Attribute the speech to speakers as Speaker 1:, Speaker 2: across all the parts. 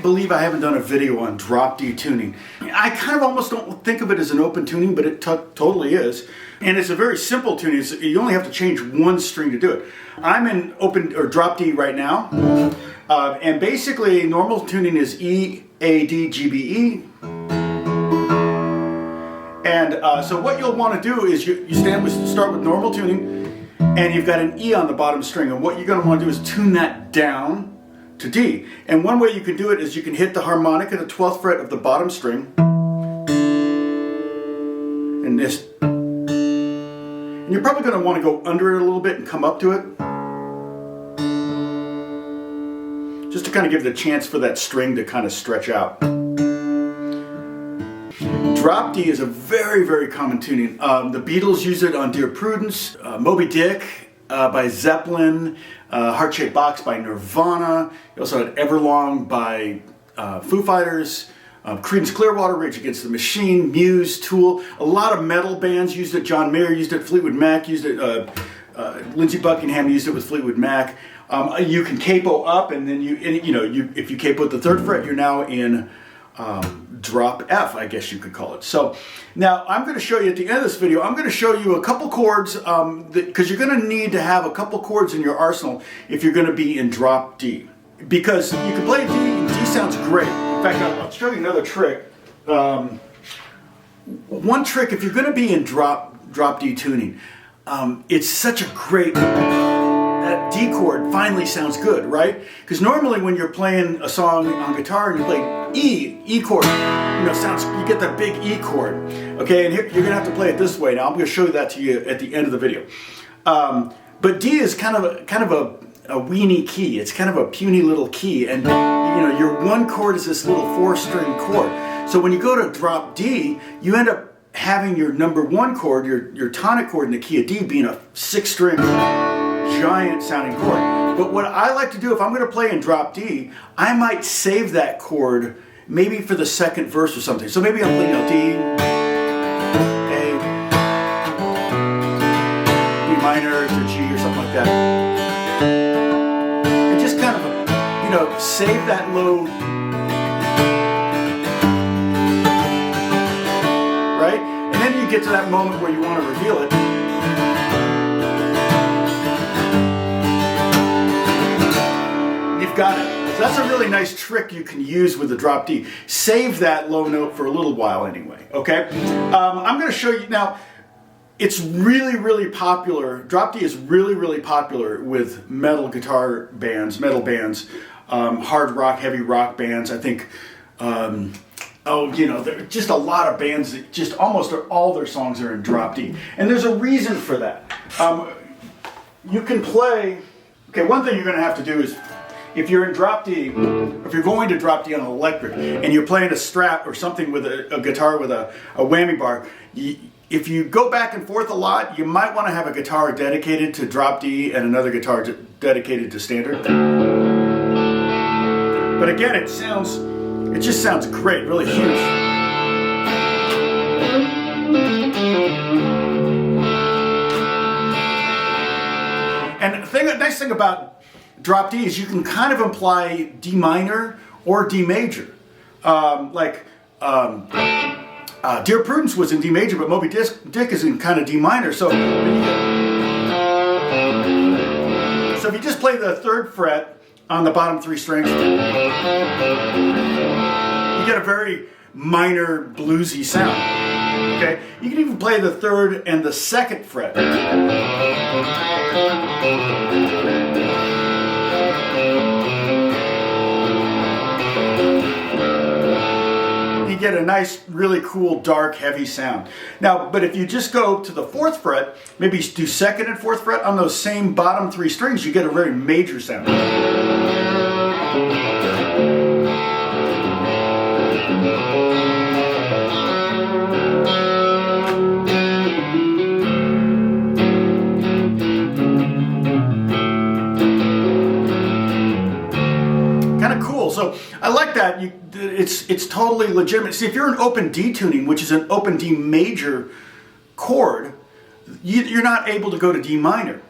Speaker 1: can't believe I haven't done a video on drop D tuning. I kind of almost don't think of it as an open tuning, but it totally is. And it's a very simple tuning. You only have to change one string to do it. I'm in open or drop D right now. And basically normal tuning is E, A, D, G, B, E. And so what you'll want to do is you start with normal tuning, and you've got an E on the bottom string. And what you're going to want to do is tune that down to D. And one way you can do it is you can hit the harmonic at the 12th fret of the bottom string. And this. And you're probably going to want to go under it a little bit and come up to it. Just to kind of give the chance for that string to kind of stretch out. Drop D is a very, very common tuning. The Beatles use it on Dear Prudence, Moby Dick by Zeppelin, Heart-Shaped Box by Nirvana. You also had Everlong by Foo Fighters, Creedence Clearwater, Rage Against the Machine, Muse, Tool. A lot of metal bands used it. John Mayer used it. Fleetwood Mac used it. Lindsey Buckingham used it with Fleetwood Mac. You can capo up, and then if you capo at the 3rd fret, you're now in drop F, I guess you could call it. So now I'm going to show you at the end of this video, I'm going to show you a couple chords because you're going to need to have a couple chords in your arsenal if you're going to be in drop D. Because you can play D, and D sounds great. In fact, I'll show you another trick. One trick, if you're going to be in drop D tuning, it's such a great... That D chord finally sounds good, right? Because normally when you're playing a song on guitar and you play E chord, you get that big E chord. Okay, and here, you're gonna have to play it this way. Now I'm gonna show that to you at the end of the video. But D is kind of a weenie key. It's kind of a puny little key, and your one chord is this little 4-string chord. So when you go to drop D, you end up having your number 1 chord, your tonic chord in the key of D, being a 6-string giant sounding chord. But what I like to do if I'm going to play in drop D, I might save that chord maybe for the 2nd verse or something. So maybe I'm playing D, A, B minor to G or something like that. And just kind of, save that low, right? And then you get to that moment where you want to reveal it. Got it. So that's a really nice trick you can use with the drop D. Save that low note for a little while anyway, okay? I'm going to show you now. It's really, really popular. Drop D is really, really popular with metal guitar bands, hard rock, heavy rock bands. I think, there are just a lot of bands that just almost all their songs are in drop D. And there's a reason for that. You can play, one thing you're going to have to do is, if you're in drop D, if you're going to drop D on an electric, and you're playing a Strat or something with a guitar with a whammy bar, if you go back and forth a lot, you might want to have a guitar dedicated to drop D and another guitar dedicated to standard. But again, it just sounds great, really huge. And the nice thing about drop D is you can kind of imply D minor or D major. Dear Prudence was in D major, but Moby Dick is in kind of D minor. So if you just play the 3rd fret on the bottom 3 strings, you get a very minor bluesy sound. Okay, you can even play the 3rd and the 2nd fret. Get a nice, really cool, dark, heavy sound. Now, but if you just go to the 4th fret, maybe do 2nd and 4th fret on those same bottom 3 strings, you get a very major sound. Kind of cool. So I like that. It's totally legitimate. See, if you're in open D tuning, which is an open D major chord, you're not able to go to D minor.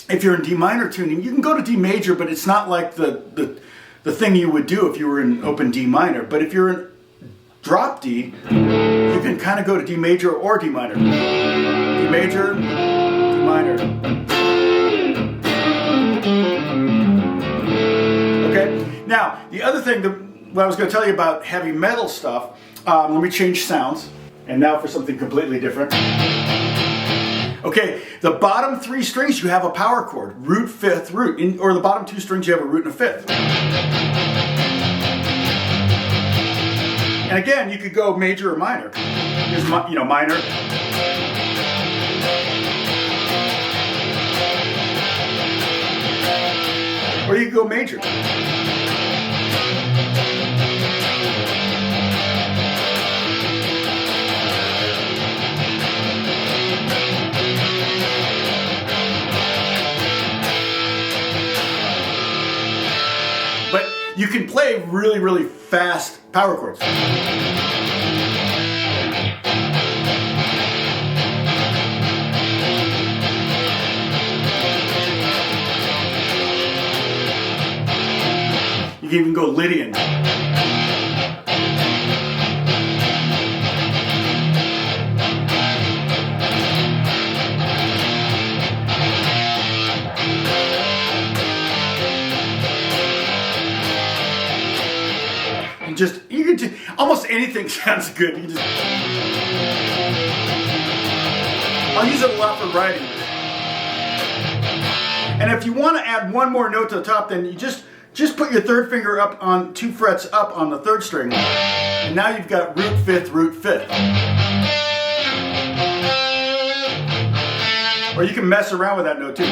Speaker 1: If you're in D minor tuning, you can go to D major, but it's not like the the thing you would do if you were in open D minor. But if you're in drop D, you can kind of go to D major or D minor. D major, D minor. Okay, now the other thing what I was going to tell you about heavy metal stuff, let me change sounds, and now for something completely different. Okay, the bottom 3 strings you have a power chord, root, 5th, root, or the bottom 2 strings you have a root and a 5th. And again, you could go major or minor. Here's minor. Or you could go major. But you can play really, really fast power chords. You can even go Lydian. You can just, almost anything sounds good. You just, I'll use it a lot for writing. And if you want to add one more note to the top, then you just put your 3rd finger up on 2 frets up on the 3rd string. And now you've got root 5th, root 5th. Or you can mess around with that note too.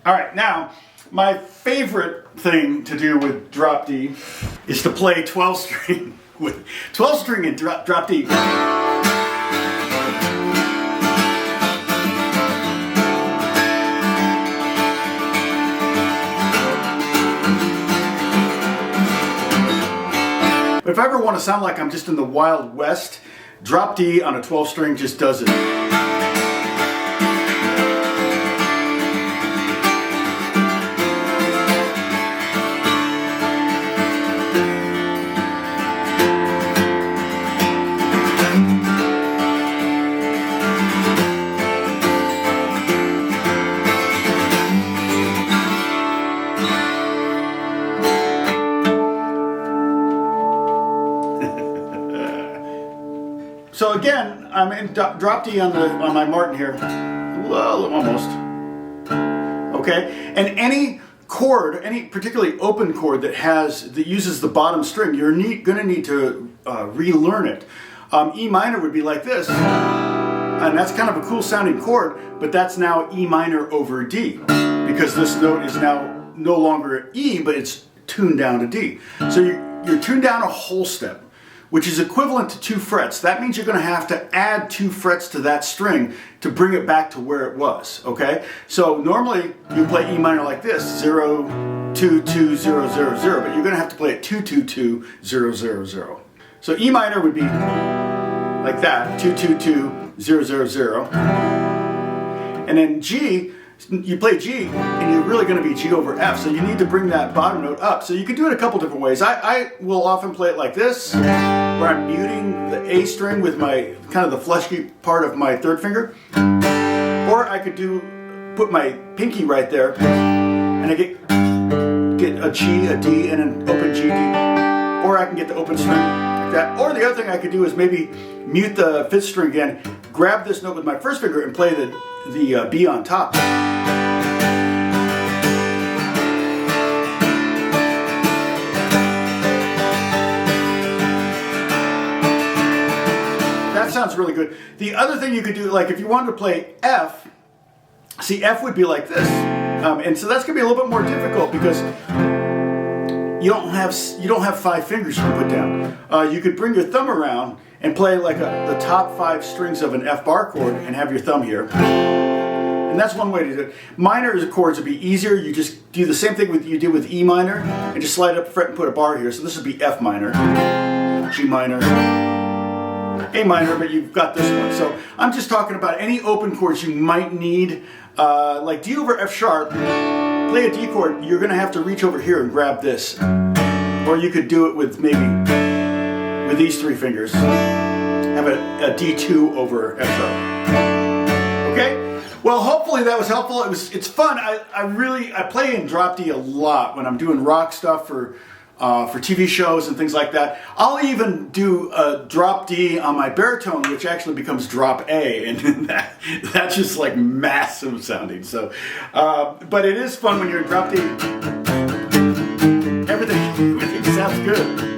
Speaker 1: All right, now, my favorite thing to do with drop D is to play 12 string with 12 string and drop D. But if I ever want to sound like I'm just in the Wild West, drop D on a 12 string just does it. So again, I'm in drop D on my Martin here. Well, almost. Okay, and any chord, any particularly open chord that uses the bottom string, you're going to need to relearn it. E minor would be like this, and that's kind of a cool sounding chord, but that's now E minor over D, because this note is now no longer E, but it's tuned down to D. So you're tuned down a whole step, which is equivalent to 2 frets. That means you're going to have to add 2 frets to that string to bring it back to where it was, okay? So normally you play E minor like this, 0, 2, 2, 0, 0, 0, but you're going to have to play it 2, 2, 2, 0, 0, 0. So E minor would be like that, 2, 2, 2, 0, 0, 0. And then G, you play G, and you're really going to be G over F, so you need to bring that bottom note up. So you can do it a couple different ways. I will often play it like this, where I'm muting the A string with my kind of the fleshy part of my 3rd finger. Or I could put my pinky right there, and I get a G, a D, and an open G, D. Or I can get the open string like that. Or the other thing I could do is maybe mute the 5th string again, grab this note with my 1st finger, and play the B on top. That sounds really good. The other thing you could do, like if you wanted to play F, see F would be like this, and so that's gonna be a little bit more difficult because you don't have 5 fingers you can put down. You could bring your thumb around and play like the top 5 strings of an F bar chord and have your thumb here. And that's one way to do it. Minor chords would be easier. You just do the same thing you did with E minor and just slide up a fret and put a bar here. So this would be F minor, G minor, A minor, but you've got this one. So I'm just talking about any open chords you might need, like D over F sharp. Play a D chord, you're gonna have to reach over here and grab this. Or you could do it with maybe with these three fingers. Have a D2 over F sharp. Okay? Well, hopefully that was helpful. It's fun. I play in drop D a lot when I'm doing rock stuff for TV shows and things like that. I'll even do a drop D on my baritone, which actually becomes drop A, and that's just like massive sounding. So, but it is fun when you're in drop D. Everything sounds good.